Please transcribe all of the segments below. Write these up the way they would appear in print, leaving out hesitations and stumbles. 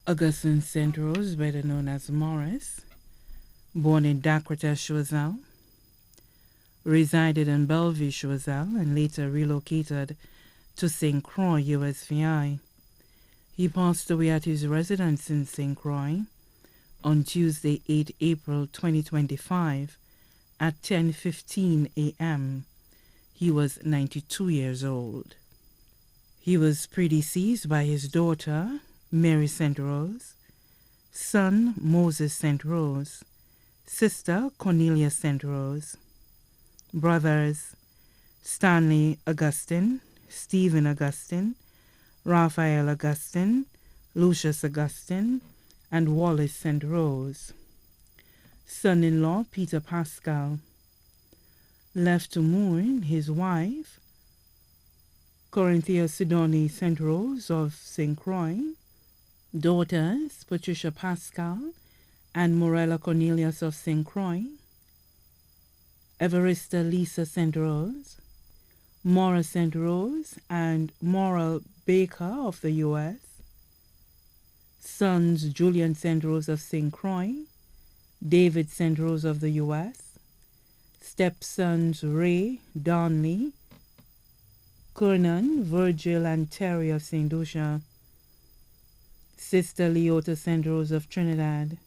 Augustin St Rose, better known as Morris, born in Dakota, Choiseul, resided in Bellevue, Choiseul, and later relocated to St. Croix, USVI. He passed away at his residence in St. Croix on Tuesday, 8 April 2025 at 10:15 a.m. He was 92 years old. He was predeceased by his daughter, Mary St. Rose, son, Moses St. Rose, sister, Cornelia St. Rose, brothers, Stanley Augustin, Stephen Augustin, Raphael Augustin, Lucius Augustin, and Wallace St. Rose. Son-in-law, Peter Pascal. Left to mourn his wife, Corinthia Sidoni St. Rose of St. Croix, daughters, Patricia Pascal and Morella Cornelius of St. Croix, Evarista Lisa St. Rose, Maura St. Rose and Moral Baker of the U.S., sons Julian St. Rose of St. Croix, David St. Rose of the U.S., stepsons Ray, Donley, Kernan, Virgil, and Terry of St. Lucia, sister Leota St. Rose of Trinidad,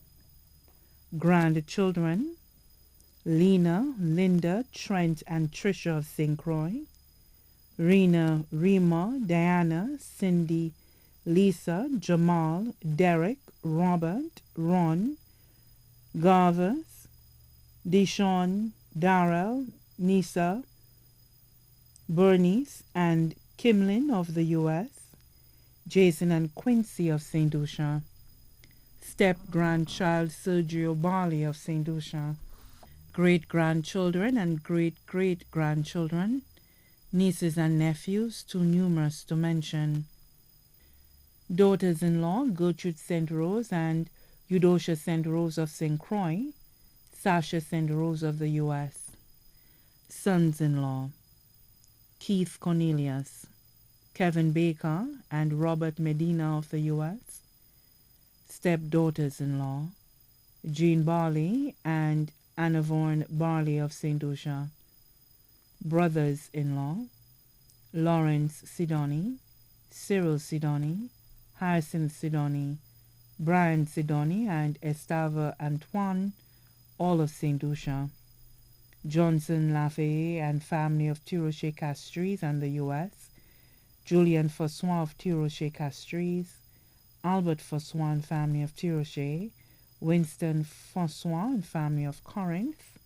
grandchildren Lena, Linda, Trent, and Tricia of St. Croix, Rena, Rima, Diana, Cindy, Lisa, Jamal, Derek, Robert, Ron, Garvers, Deshawn, Darrell, Nisa, Bernice, and Kimlin of the U.S., Jason and Quincy of St. Lucia, step-grandchild Sergio Barley of St. Lucia, great-grandchildren and great-great-grandchildren, nieces and nephews, too numerous to mention. Daughters-in-law Gertrude St. Rose and Eudocia St. Rose of St. Croix, Sasha St. Rose of the U.S. Sons-in-law Keith Cornelius, Kevin Baker, and Robert Medina of the U.S. Stepdaughters-in-law Jean Barley and Annavorn Barley of St. Lucia. Brothers-in-law Lawrence Sidoni, Cyril Sidoni, Hyacinth Sidoni, Brian Sidoni, and Estava Antoine, all of St. Lucia. Johnson Lafayette and family of Tiroche Castries and the U.S., Julian Fossois of Tiroche Castries, Albert Fossois and family of Tiroche, Winston Fossois and family of Corinth,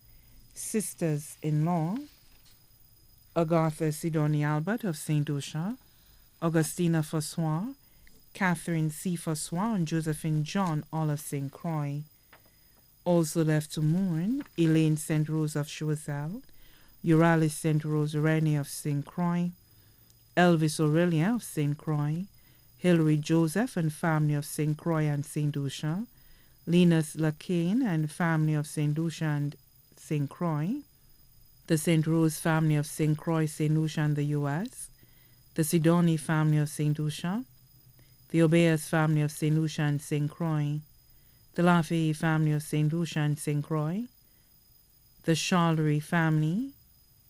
sisters-in-law, Agatha Sidoni Albert of St. Lucia, Augustina Fossois, Catherine C. Fossois, and Josephine John, all of St. Croix. Also left to mourn, Elaine St. Rose of Choiseul, Euralis St. Rose Rennie of St. Croix, Elvis Aurelia of St. Croix, Hilary Joseph and family of St. Croix and St. Lucia, Linus Lacane and family of St. Lucia and St. Croix, the St. Rose family of St. Croix, St. Lucia and the U.S., the Sidoni family of St. Lucia, the Obeas family of St. Lucia and St. Croix, the Lafayette family of St. Lucia and St. Croix, the Charlery family,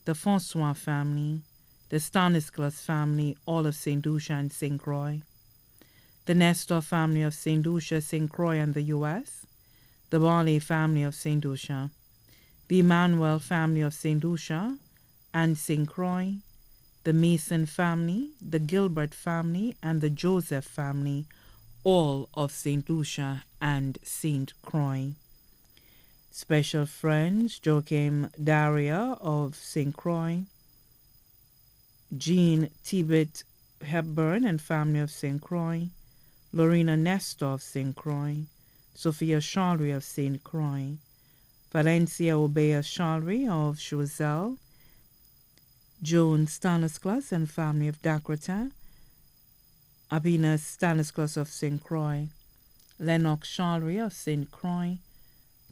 the François family, the Stanislas family, all of St. Lucia and St. Croix, the Nestor family of St. Lucia, St. Croix and the U.S., the Barley family of St. Lucia, the Emmanuel family of St. Lucia and St. Croix, the Mason family, the Gilbert family, and the Joseph family, all of St. Lucia and St. Croix. Special friends, Joachim Daria of St. Croix, Jean Tibet Hepburn and family of St. Croix, Lorena Nestor of St. Croix, Sophia Charlery of St. Croix, Valencia Obea Charlery of Choiseul, Joan Stanislas and family of Dakota, Abina Stanislas of St. Croix, Lennox Charlery of St. Croix,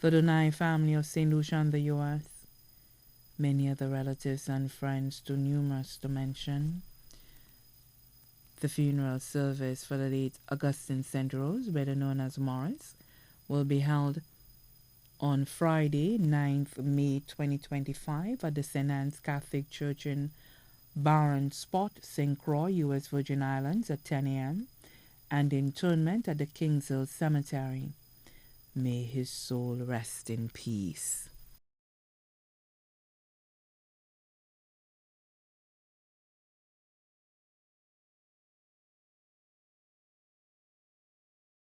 the Donai family of St. Lucia and the U.S., many other relatives and friends too numerous to mention. The funeral service for the late Augustin St Rose, better known as Morris, will be held on Friday, 9th May 2025 at the St. Anne's Catholic Church in Barron Spot, St. Croix, U.S. Virgin Islands at 10 a.m. and interment at the Kings Hill Cemetery. May his soul rest in peace.